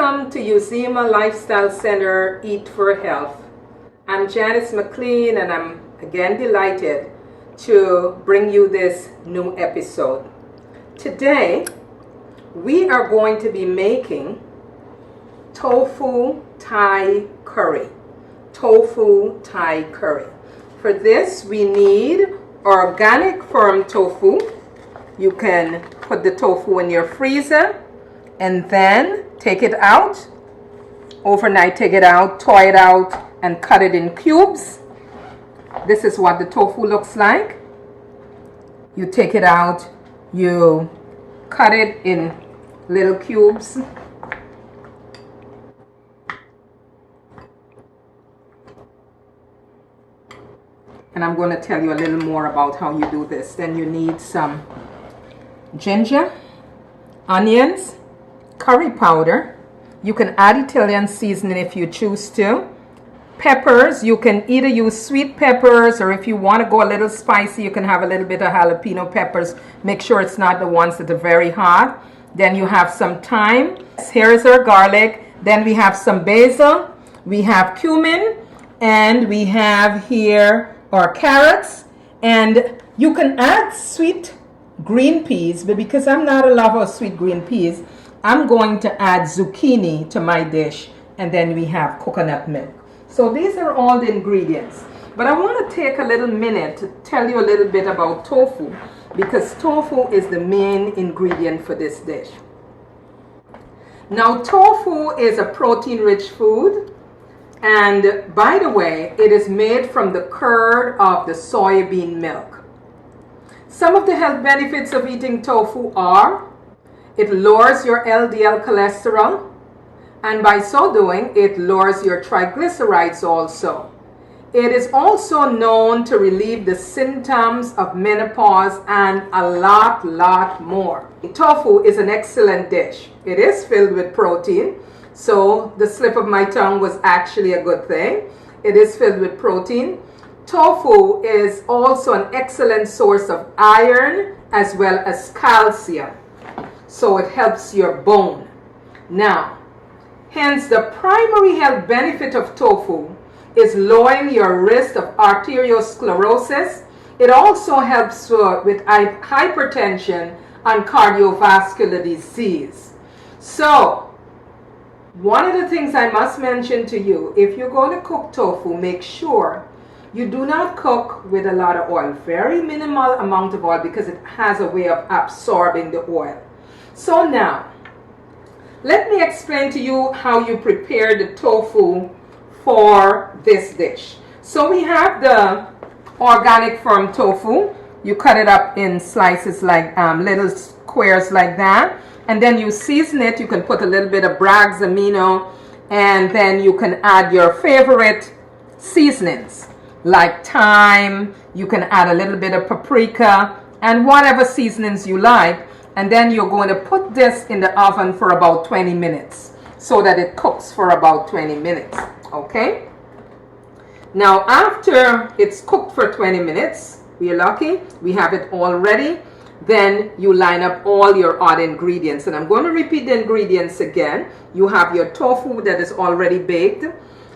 Welcome to Uzima Lifestyle Center, Eat for Health. I'm Janice McLean, and I'm again delighted to bring you this new episode. Today, we are going to be making tofu Thai curry. Tofu Thai curry. For this, we need organic firm tofu. You can put the tofu in your freezer and then take it out. Overnight, take it out, thaw it out, and cut it in cubes. This is what the tofu looks like. You take it out, you cut it in little cubes. And I'm going to tell you a little more about how you do this. Then you need some ginger, onions, curry powder. You can add Italian seasoning if you choose to. Peppers, you can either use sweet peppers, or if you want to go a little spicy, you can have a little bit of jalapeno peppers. Make sure it's not the ones that are very hot. Then you have some thyme. Here is our garlic. Then we have some basil. We have cumin. And we have here our carrots. And you can add sweet green peas, but because I'm not a lover of sweet green peas, I'm going to add zucchini to my dish. And then we have coconut milk. So these are all the ingredients. But I want to take a little minute to tell you a little bit about tofu, because tofu is the main ingredient for this dish. Now, tofu is a protein-rich food. And by the way, it is made from the curd of the soybean milk. Some of the health benefits of eating tofu are: it lowers your LDL cholesterol, and by so doing, it lowers your triglycerides also. It is also known to relieve the symptoms of menopause and a lot more. Tofu is an excellent dish. It is filled with protein, so the slip of my tongue was actually a good thing. It is filled with protein. Tofu is also an excellent source of iron as well as calcium. So it helps your bone. Now, hence the primary health benefit of tofu is lowering your risk of arteriosclerosis. It also helps with hypertension and cardiovascular disease. So, one of the things I must mention to you, if you're going to cook tofu, make sure you do not cook with a lot of oil. Very minimal amount of oil, because it has a way of absorbing the oil. So now, let me explain to you how you prepare the tofu for this dish. So we have the organic firm tofu. You cut it up in slices, like little squares like that. And then you season it. You can put a little bit of Bragg's amino, and then you can add your favorite seasonings like thyme. You can add a little bit of paprika and whatever seasonings you like. And then you're going to put this in the oven for about 20 minutes so that it cooks for about 20 minutes. Okay? Now, after it's cooked for 20 minutes, we're lucky, we have it all ready. Then you line up all your odd ingredients. And I'm going to repeat the ingredients again. You have your tofu that is already baked.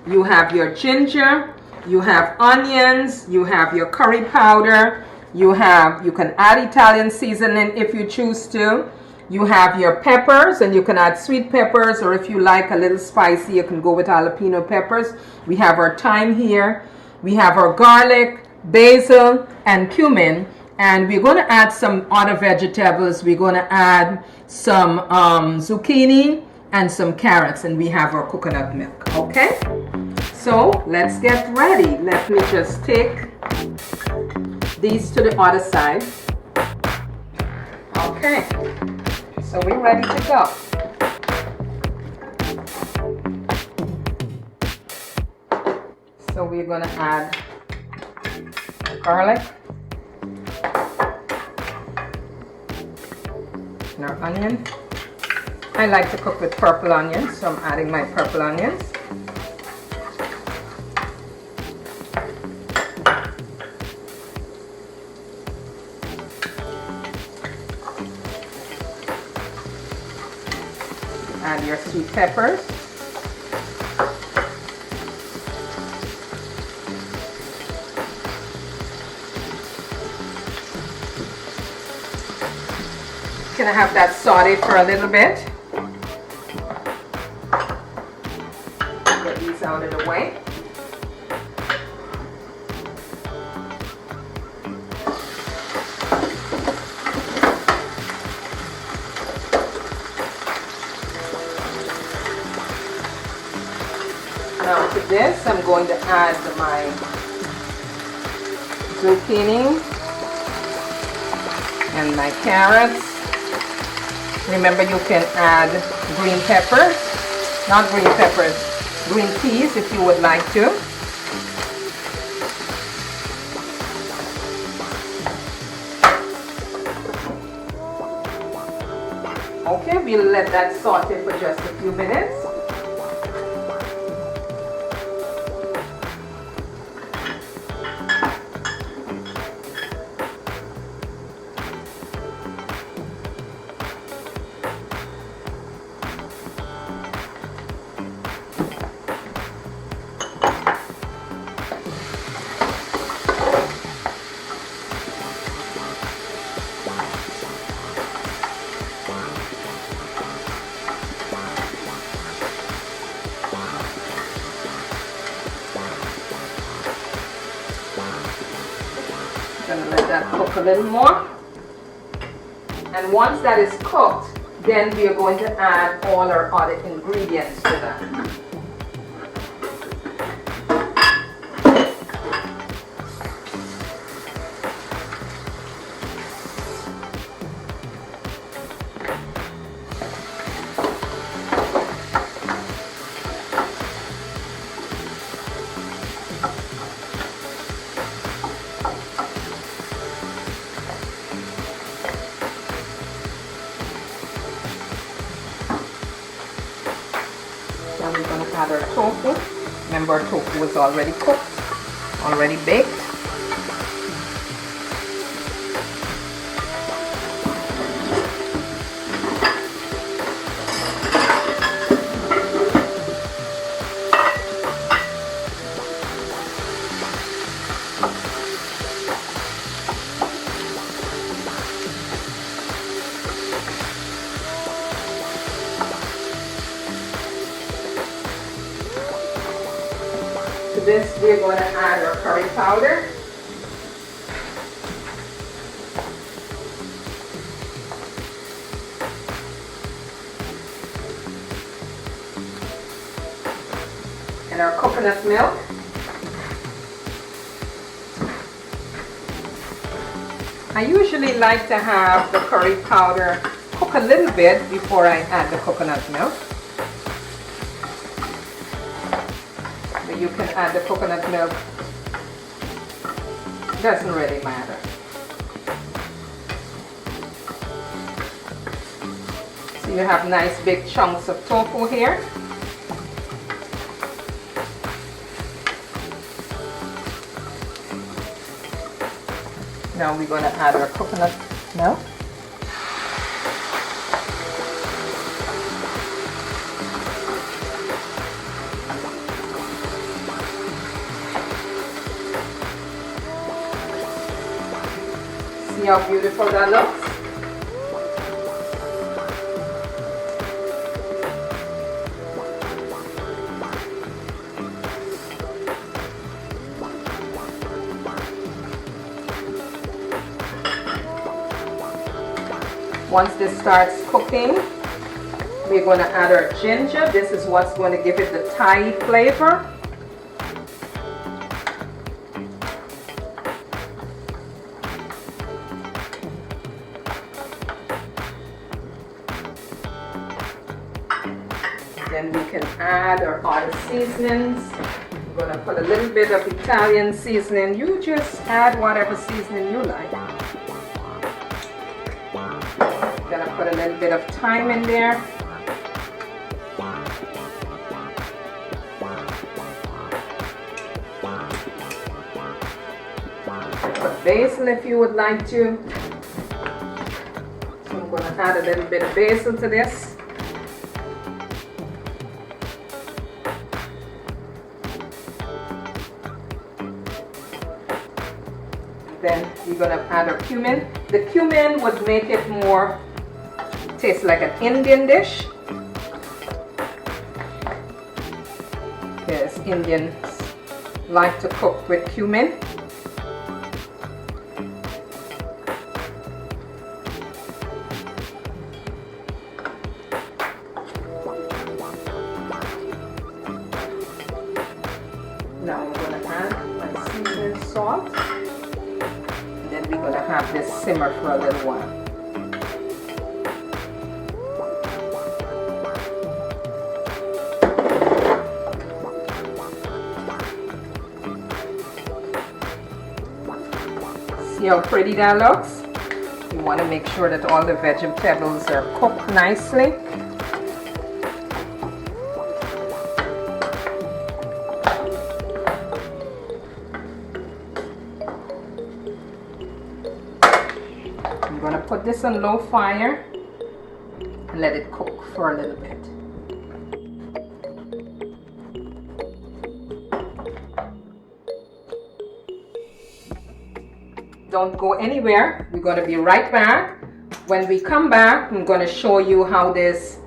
You have your ginger. You have onions. You have your curry powder. You can add Italian seasoning if you choose to. You have your peppers, and you can add sweet peppers, or if you like a little spicy, you can go with jalapeno peppers. We have our thyme here. We have our garlic, basil, and cumin. And we're going to add some other vegetables. We're going to add some zucchini and some carrots. And we have our coconut milk. Okay? So let's get ready. Let me just take these to the other side. Okay, so we're ready to go. So we're going to add garlic and our onion. I like to cook with purple onions, so I'm adding my purple onions. Add your sweet peppers. Gonna have that sauteed for a little bit. Get these out of the way. Now to this, I'm going to add my zucchini and my carrots. Remember, you can add green peppers, not green peppers, green peas if you would like to. Okay, we'll let that saute for just a few minutes. Gonna let that cook a little more, and once that is cooked, then we are going to add all our other ingredients to that. Now we're going to add our tofu. Remember, our tofu is already cooked, already baked. To this, we're going to add our curry powder. And our coconut milk. I usually like to have the curry powder cook a little bit before I add the coconut milk. You can add the coconut milk, doesn't really matter. So you have nice big chunks of tofu here. Now we're going to add our coconut milk. See how beautiful that looks? Once this starts cooking, we're going to add our ginger. This is what's going to give it the Thai flavor. Then we can add our other seasonings. We're going to put a little bit of Italian seasoning. You just add whatever seasoning you like. Going to put a little bit of thyme in there. Put basil if you would like to. So I'm going to add a little bit of basil to this. Then we're gonna add our cumin. The cumin would make it more taste like an Indian dish, because Indians like to cook with cumin. Now we're going to add my seasoning salt, and then we're going to have this simmer for a little while. See how pretty that looks? You want to make sure that all the vegetables are cooked nicely. I'm going to put this on low fire and let it cook for a little bit. Don't go anywhere. We're going to be right back. When we come back, I'm going to show you how this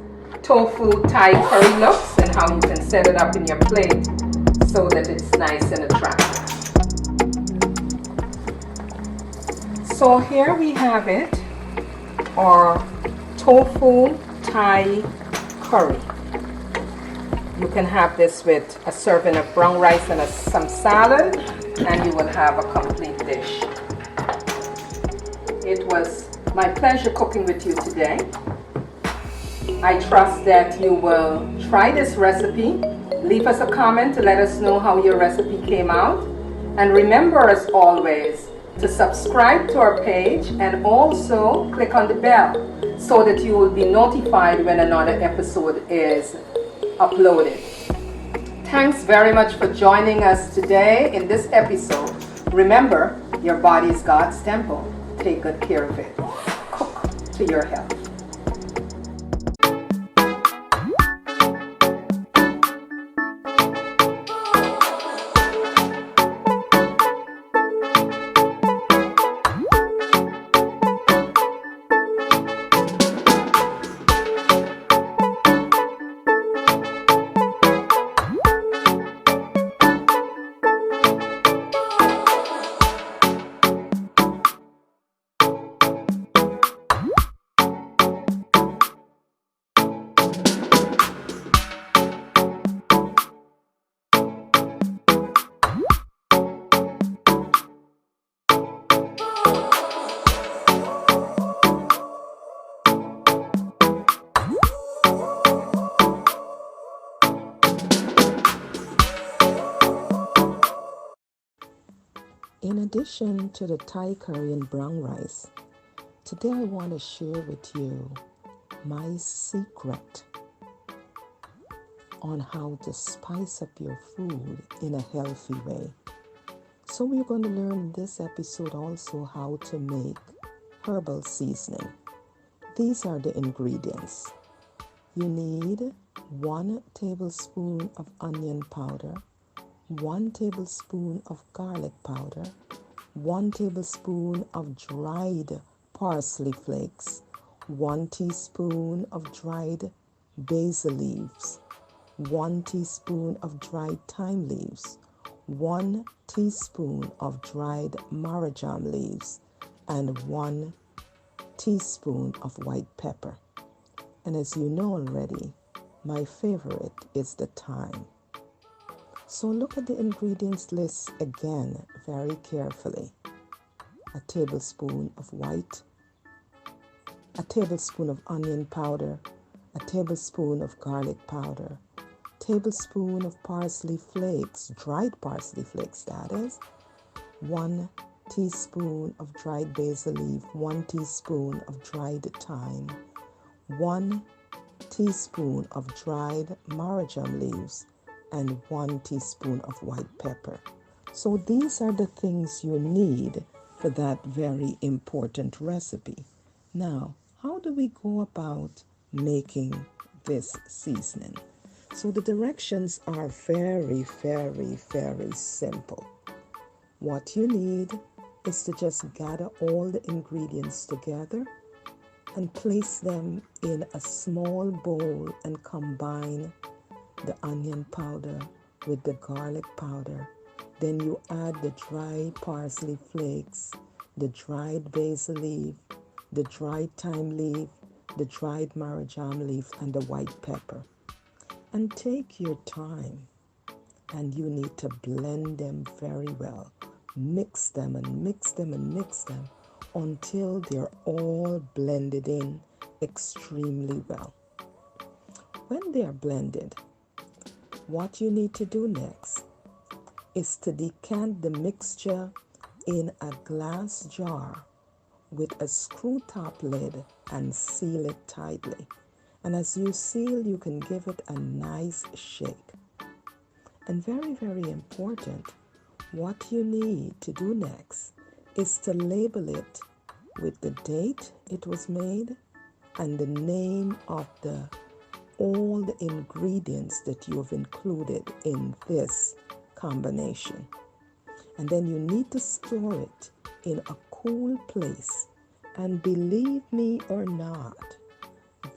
tofu Thai curry looks and how you can set it up in your plate so that it's nice and attractive. So here we have it, our tofu Thai curry. You can have this with a serving of brown rice and some salad, and you will have a complete dish. It was my pleasure cooking with you today. I trust that you will try this recipe. Leave us a comment to let us know how your recipe came out. And remember, as always, to subscribe to our page and also click on the bell so that you will be notified when another episode is uploaded. Thanks very much for joining us today in this episode. Remember, your body is God's temple. Take good care of it. Cook to your health. In addition to the Thai curry and brown rice, today I want to share with you my secret on how to spice up your food in a healthy way. So we're going to learn in this episode also how to make herbal seasoning. These are the ingredients. You need 1 tablespoon of onion powder, 1 tablespoon of garlic powder, 1 tablespoon of dried parsley flakes, 1 teaspoon of dried basil leaves, 1 teaspoon of dried thyme leaves, 1 teaspoon of dried marjoram leaves, and 1 teaspoon of white pepper. And as you know already, my favorite is the thyme. So look at the ingredients list again very carefully. A tablespoon of onion powder, a tablespoon of garlic powder, tablespoon of parsley flakes, dried parsley flakes that is, 1 teaspoon of dried basil leaf, 1 teaspoon of dried thyme, 1 teaspoon of dried marjoram leaves, and 1 teaspoon of white pepper. So these are the things you need for that very important recipe. Now, how do we go about making this seasoning? So the directions are very, very, very simple. What you need is to just gather all the ingredients together and place them in a small bowl and combine the onion powder with the garlic powder. Then you add the dried parsley flakes, the dried basil leaf, the dried thyme leaf, the dried marjoram leaf, and the white pepper. And take your time, and you need to blend them very well. Mix them and mix them and mix them until they're all blended in extremely well. When they are blended, what you need to do next is to decant the mixture in a glass jar with a screw top lid and seal it tightly. And as you seal, you can give it a nice shake. And very, very important, what you need to do next is to label it with the date it was made and the name of all the ingredients that you have included in this combination. And then you need to store it in a cool place. And believe me or not,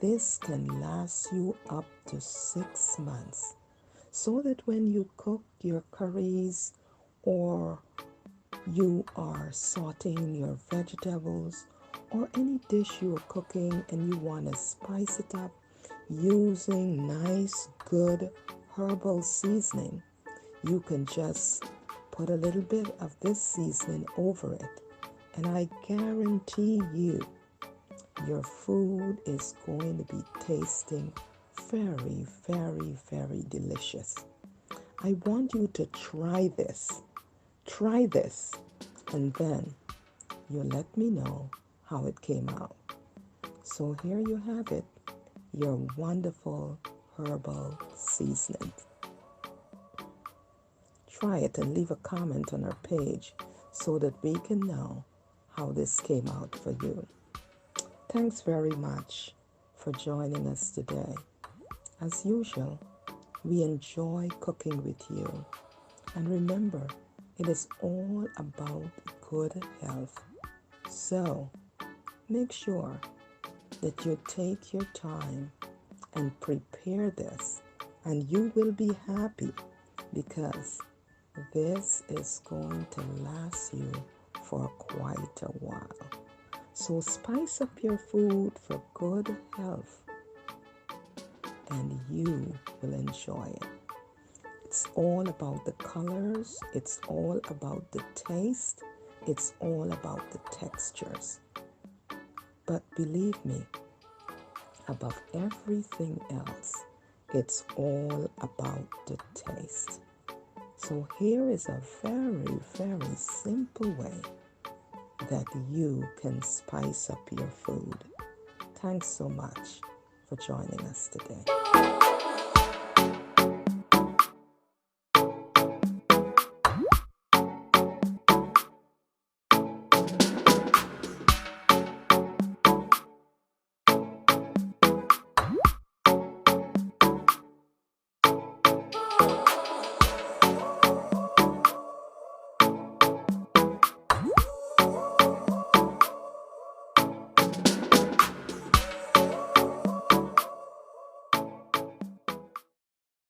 this can last you up to 6 months. So that when you cook your curries or you are sauteing your vegetables or any dish you are cooking and you want to spice it up using nice, good herbal seasoning, you can just put a little bit of this seasoning over it. And I guarantee you, your food is going to be tasting very, very, very delicious. I want you to try this. Try this, and then you let me know how it came out. So here you have it, your wonderful herbal seasoning. Try it and leave a comment on our page so that we can know how this came out for you. Thanks very much for joining us today. As usual, we enjoy cooking with you. And remember, it is all about good health. So, make sure that you take your time and prepare this, and you will be happy because this is going to last you for quite a while. So spice up your food for good health, and you will enjoy it. It's all about the colors, it's all about the taste, it's all about the textures. But believe me, above everything else, it's all about the taste. So here is a very, very simple way that you can spice up your food. Thanks so much for joining us today.